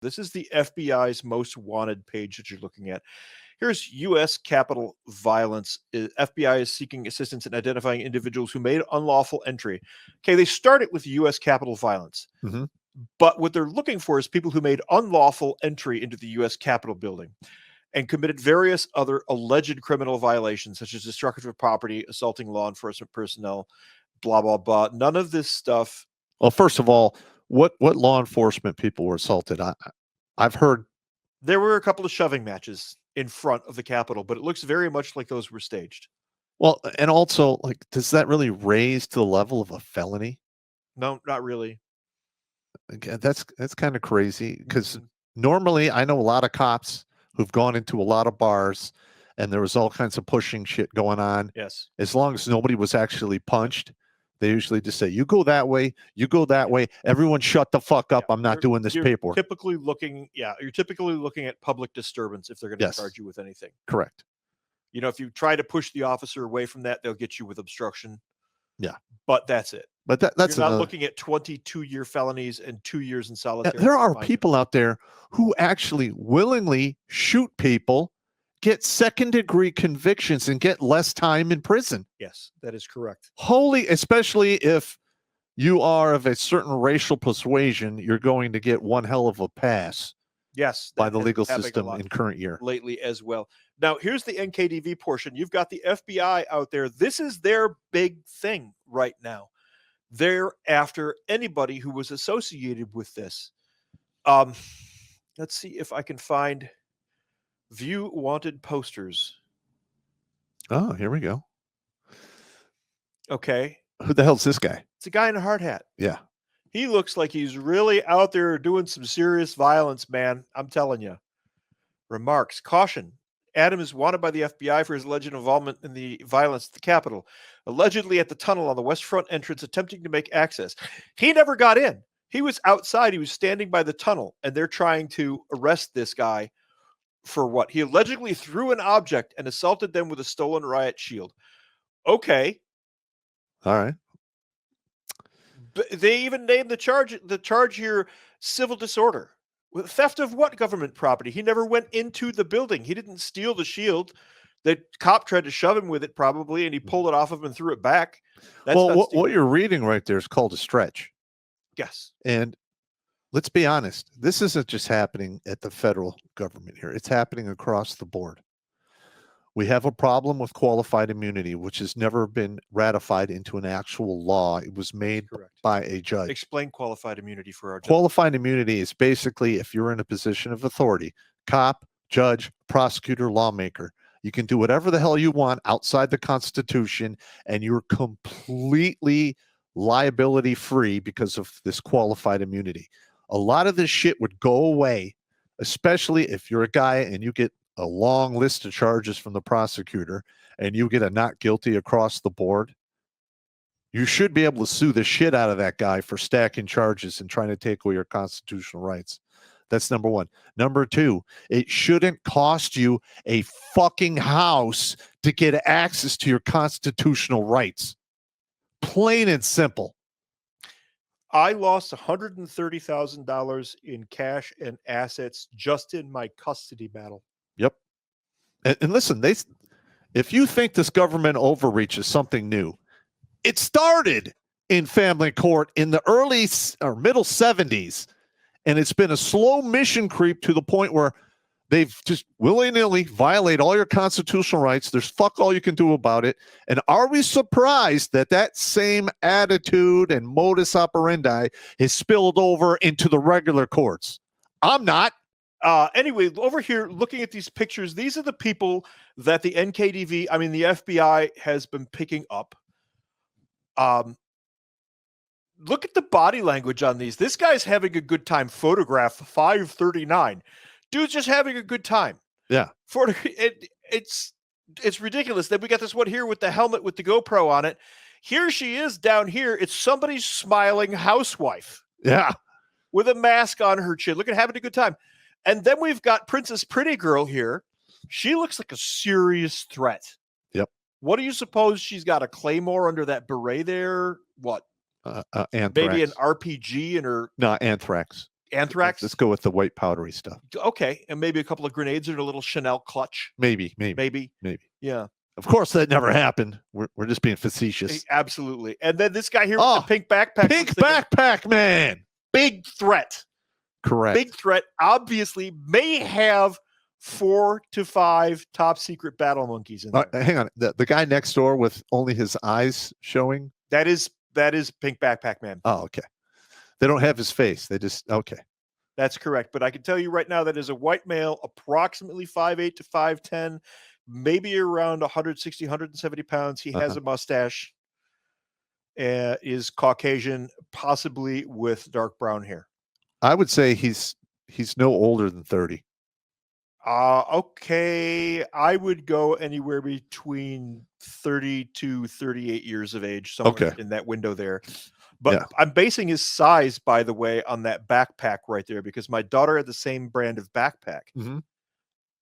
This is the FBI's most wanted page that you're looking at. Here's U.S. Capitol violence. FBI is seeking assistance in identifying individuals who made unlawful entry. Okay, they started with U.S. Capitol violence. Mm-hmm. But what they're looking for is people who made unlawful entry into the U.S. Capitol building and committed various other alleged criminal violations, such as destruction of property, assaulting law enforcement personnel, blah, blah, blah. None of this stuff. Well, first of all, what law enforcement people were assaulted? I've heard there were a couple of shoving matches in front of the Capitol, but it looks very much like those were staged. Well, and also, like, does that really raise to the level of a felony? No, not really. Again, that's kind of crazy because normally I know a lot of cops who've gone into a lot of bars and there was all kinds of pushing shit going on. Yes. As long as nobody was actually punched, they usually just say, you go that way, you go that way. Everyone shut the fuck up. I'm not doing this paperwork. You're typically looking at public disturbance if they're going to charge you with anything. Correct. You know, if you try to push the officer away from that, they'll get you with obstruction. Yeah. But that's it. But that's you're not looking at 22-year felonies and 2 years in solitary. There are people out there who actually willingly shoot people, get second-degree convictions, and get less time in prison. Yes, that is correct. Especially if you are of a certain racial persuasion, you're going to get one hell of a pass. Yes, by the legal system in current year. Lately as well. Now, here's the NKDV portion. You've got the FBI out there. This is their big thing right now. They're after anybody who was associated with this. Let's see if I can find view wanted posters. Oh, here we go. Okay. Who the hell's this guy? It's a guy in a hard hat. Yeah. He looks like he's really out there doing some serious violence, man. I'm telling you. Remarks. Caution. Adam is wanted by the FBI for his alleged involvement in the violence at the Capitol, allegedly at the tunnel on the west front entrance, attempting to make access. He never got in. He was outside. He was standing by the tunnel, and they're trying to arrest this guy for what? He allegedly threw an object and assaulted them with a stolen riot shield. Okay. All right. They even named the charge here, civil disorder. Theft of what government property? He never went into the building. He didn't steal the shield. The cop tried to shove him with it probably, and he pulled it off of him and threw it back. That's what you're reading right there is called a stretch. Yes. And let's be honest, this isn't just happening at the federal government here. It's happening across the board. We have a problem with qualified immunity, which has never been ratified into an actual law. It was made by a judge. Explain qualified immunity for our judge. Qualified immunity is basically if you're in a position of authority, cop, judge, prosecutor, lawmaker, you can do whatever the hell you want outside the Constitution, and you're completely liability free because of this qualified immunity. A lot of this shit would go away, especially if you're a guy and you get a long list of charges from the prosecutor and you get a not guilty across the board. You should be able to sue the shit out of that guy for stacking charges and trying to take away your constitutional rights. That's number one. Number two, it shouldn't cost you a fucking house to get access to your constitutional rights. Plain and simple. I lost $130,000 in cash and assets just in my custody battle. Yep. And listen, if you think this government overreach is something new, it started in family court in the early or middle 70s, and it's been a slow mission creep to the point where they've just willy-nilly violate all your constitutional rights. There's fuck all you can do about it. And are we surprised that same attitude and modus operandi is spilled over into the regular courts? I'm not. Anyway, over here, looking at these pictures, these are the people that the FBI has been picking up. Look at the body language on these. This guy's having a good time. Photograph 539. Dude's just having a good time. Yeah. It's ridiculous. Then we got this one here with the helmet with the GoPro on it. Here she is down here. It's somebody's smiling housewife. Yeah. With a mask on her chin. Look at having a good time. And then we've got Princess Pretty Girl here. She looks like a serious threat. Yep. What do you suppose she's got? A claymore under that beret there? What? Anthrax. Maybe an RPG in her. No, anthrax. Anthrax. Let's go with the white powdery stuff. Okay, and maybe a couple of grenades and a little Chanel clutch. Maybe. Yeah. Of course, that never happened. We're just being facetious. Absolutely. And then this guy here with the pink backpack. Pink backpack man. Big threat. Correct. Big threat. Obviously, may have 4 to 5 top secret battle monkeys in there. Hang on. The guy next door with only his eyes showing? That is pink backpack man. Oh, okay. They don't have his face. They just, okay. That's correct. But I can tell you right now that is a white male, approximately 5'8" to 5'10", maybe around 160, 170 pounds. He has a mustache, is Caucasian, possibly with dark brown hair. I would say he's no older than 30. Okay. I would go anywhere between 30 to 38 years of age, somewhere in that window there. But I'm basing his size, by the way, on that backpack right there, because my daughter had the same brand of backpack. Mm-hmm.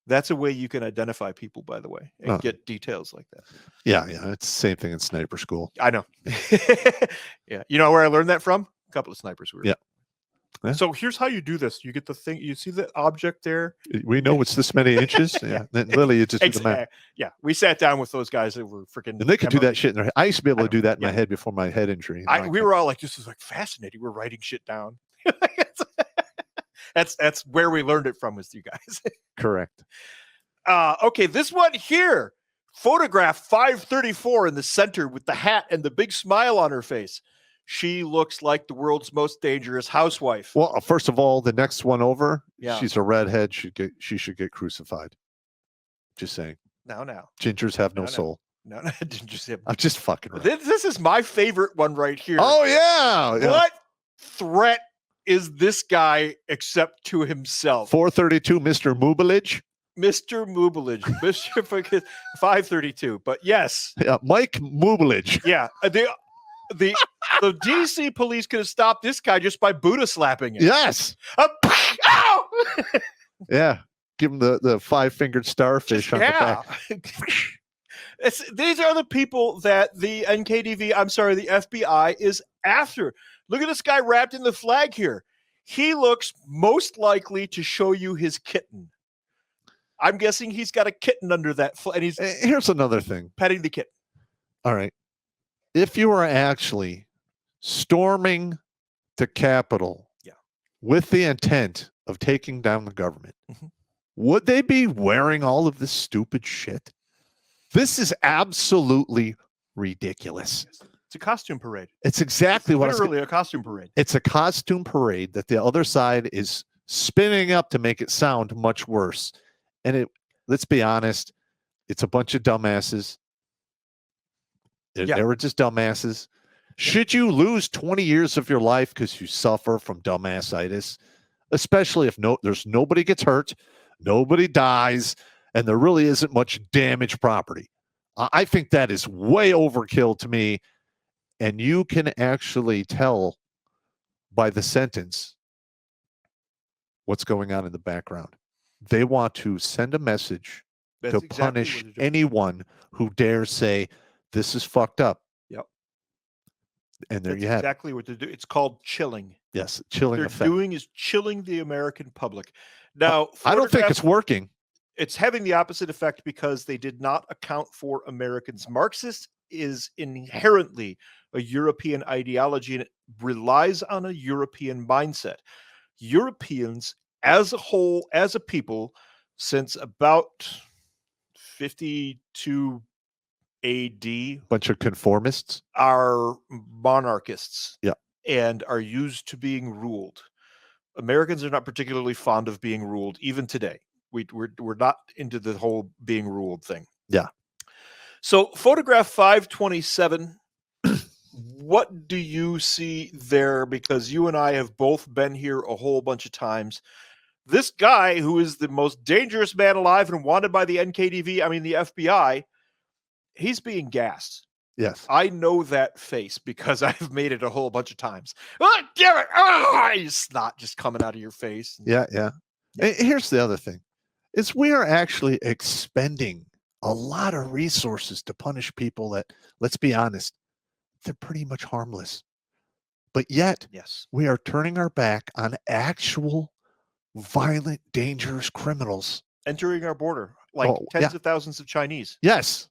That's a way you can identify people, by the way, and get details like that. Yeah. It's the same thing in sniper school. I know. Yeah. You know where I learned that from? A couple of snipers. Yeah. So here's how you do this. You get the thing. You see the object there? We know it's this many inches. Yeah. Then literally, you just do the math. Yeah. We sat down with those guys that were freaking. And they could do that shit in their head. I used to be able to do that in my head before my head injury. We were all like, this is like fascinating. We're writing shit down. That's where we learned it from, with you guys. Correct. Okay, this one here. Photograph 534 in the center with the hat and the big smile on her face. She looks like the world's most dangerous housewife. Well, first of all, the next one over, Yeah. She's a redhead. She should get crucified. Just saying. Now. Gingers have no soul. No, gingers. I'm just fucking right. This is my favorite one right here. Oh, yeah. What threat is this guy except to himself? 432, Mr. Mubilage. Mr. Mubilage. Mr. 532. But yes. Yeah, Mike Mubilage. Yeah. The DC police could have stopped this guy just by Buddha slapping him. Yes. Ow! Yeah. Give him the 5-fingered starfish on the back. These are the people that the NKVD, the FBI is after. Look at this guy wrapped in the flag here. He looks most likely to show you his kitten. I'm guessing he's got a kitten under that flag. And here's another thing. Petting the kitten. All right. If you are actually storming the Capitol with the intent of taking down the government, would they be wearing all of this stupid shit? This is absolutely ridiculous. It's a costume parade. It's exactly what literally a costume parade. It's a costume parade that the other side is spinning up to make it sound much worse. And let's be honest, it's a bunch of dumbasses. They were just dumbasses. Should you lose 20 years of your life because you suffer from dumbassitis, especially if there's nobody gets hurt, nobody dies, and there really isn't much damaged property? I think that is way overkill to me. And you can actually tell by the sentence what's going on in the background. They want to send a message to punish anyone who dares say, this is fucked up. Yep. And there you have exactly what they're doing. It's called chilling. Yes, chilling effect. What they're doing is chilling the American public. Now, I don't think it's working. It's having the opposite effect because they did not account for Americans. Marxist is inherently a European ideology, and it relies on a European mindset. Europeans as a whole, as a people, since about 52 AD, bunch of conformists, are monarchists. Yeah. And are used to being ruled. Americans are not particularly fond of being ruled, even today. We're not into the whole being ruled thing. Yeah. So photograph 527, what do you see there? Because you and I have both been here a whole bunch of times. This guy, who is the most dangerous man alive and wanted by the NKVD, the FBI, he's being gassed. Yes. I know that face because I've made it a whole bunch of times. Oh, damn it. Oh, snot just coming out of your face. Yeah. And here's the other thing, is we are actually expending a lot of resources to punish people that, let's be honest, they're pretty much harmless. But yet Yes. we are turning our back on actual violent, dangerous criminals. Entering our border, like tens of thousands of Chinese Yes.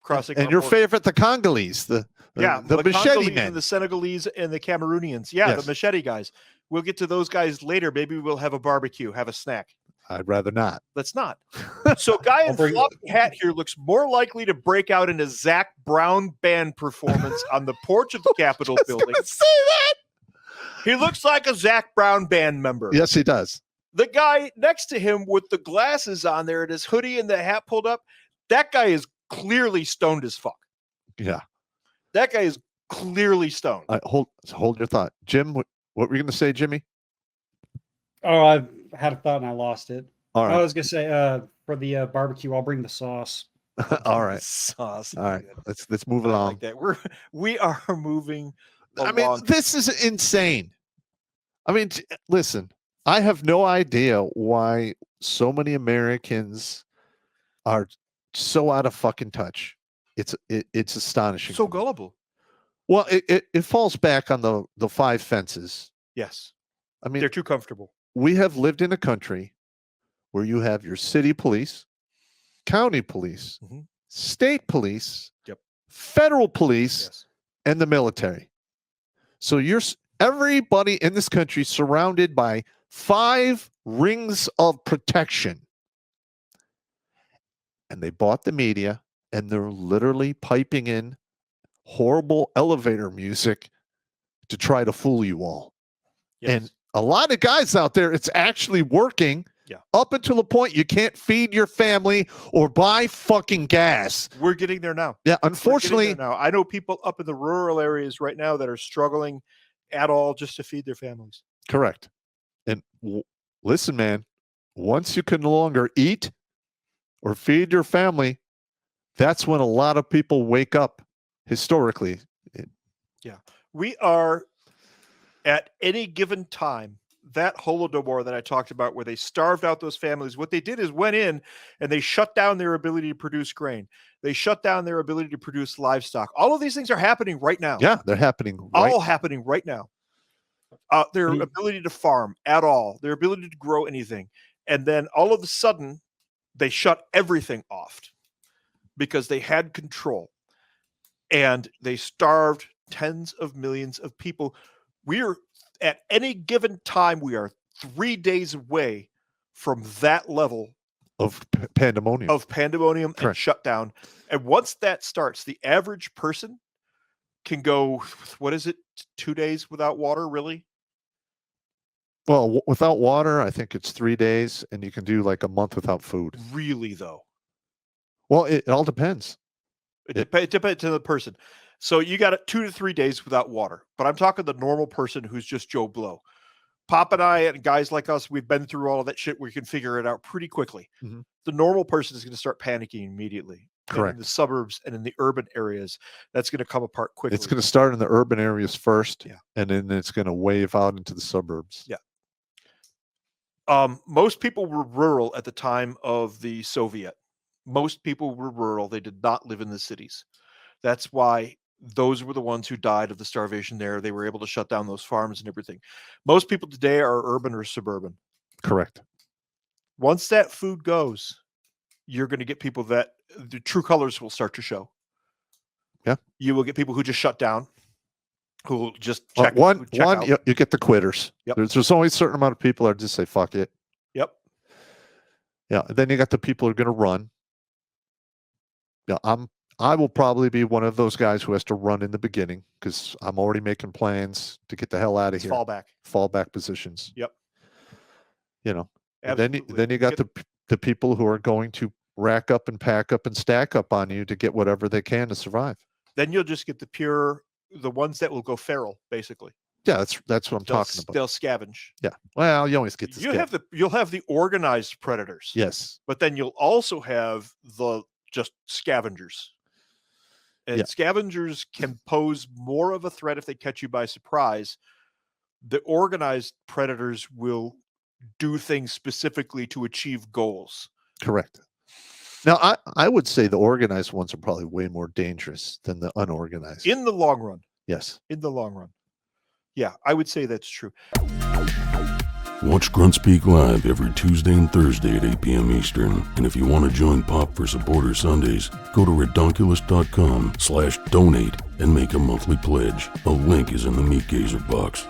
crossing And our your border. favorite, the Congolese, the machete Congolese men. and the Senegalese and the Cameroonians. Yeah, Yes. the machete guys. We'll get to those guys later. Maybe we'll have a barbecue, have a snack. I'd rather not. Let's not. So, guy in floppy hat here looks more likely to break out in a Zach Brown band performance on the porch of the Capitol building. Say that. He looks like a Zach Brown band member. Yes, he does. The guy next to him with the glasses on there and his hoodie and the hat pulled up, that guy is clearly stoned as fuck. Yeah. That guy is clearly stoned. Hold your thought. Jim, what were you going to say, Jimmy? Oh, I had a thought and I lost it. All right. I was going to say for the barbecue, I'll bring the sauce. All right. Sauce. All right. Let's move I along. like that. We are moving along. I mean, this is insane. I mean, listen, I have no idea why so many Americans are so out of fucking touch. It's astonishing. So gullible. Well, it falls back on the five fences. Yes. I mean, they're too comfortable. We have lived in a country where you have your city police, county police, state police, federal police, and the military. So everybody in this country surrounded by 5 rings of protection. And they bought the media, and they're literally piping in horrible elevator music to try to fool you all. Yes. And a lot of guys out there, it's actually working up until the point you can't feed your family or buy fucking gas. We're getting there now. Yeah, unfortunately. Now. I know people up in the rural areas right now that are struggling at all just to feed their families. Correct. And listen, man, once you can no longer eat or feed your family, that's when a lot of people wake up historically. Yeah. We are at any given time, that Holodomor that I talked about, where they starved out those families, what they did is went in and they shut down their ability to produce grain. They shut down their ability to produce livestock. All of these things are happening right now. Yeah, they're happening. All happening right now. Their ability to farm at all, their ability to grow anything. And then all of a sudden, they shut everything off because they had control. And they starved tens of millions of people. We are at any given time, we are 3 days away from that level of pandemonium. And shutdown. And once that starts, the average person can go, 2 days without water, really? Well, without water, I think it's 3 days, and you can do like a month without food. Really, though? Well, it all depends. It depends on the person. So you got 2 to 3 days without water. But I'm talking the normal person who's just Joe Blow. Pop and I and guys like us, we've been through all of that shit. We can figure it out pretty quickly. Mm-hmm. The normal person is going to start panicking immediately. Correct. And in the suburbs and in the urban areas, that's going to come apart quickly. It's going to start in the urban areas first, and then it's going to wave out into the suburbs. Yeah. Most people were rural at the time of the Soviet. Most people were rural. They did not live in the cities. That's why those were the ones who died of the starvation there. They were able to shut down those farms and everything. Most people today are urban or suburban. Correct. Once that food goes, you're going to get people that the true colors will start to show. Yeah. You will get people who just shut down, who will just check. You get the quitters. Yep. There's only a certain amount of people that just say, fuck it. Yep. Yeah. And then you got the people who are going to run. Yeah. I will probably be one of those guys who has to run in the beginning because I'm already making plans to get the hell out of here. Fallback positions. Yep. You know, then you got the people who are going to rack up and pack up and stack up on you to get whatever they can to survive. Then you'll just get the ones that will go feral, basically. Yeah, that's what I'm talking about. They'll scavenge. Yeah. Well, you always get you'll have the organized predators. Yes. But then you'll also have the just scavengers. And scavengers can pose more of a threat if they catch you by surprise. The organized predators will do things specifically to achieve goals. Correct. Now, I would say the organized ones are probably way more dangerous than the unorganized. In the long run. Yes. In the long run. Yeah, I would say that's true. Watch Grunt Speak live every Tuesday and Thursday at 8 p.m. Eastern. And if you want to join Pop for Supporter Sundays, go to redonkulous.com/donate and make a monthly pledge. A link is in the Meat Gazer box.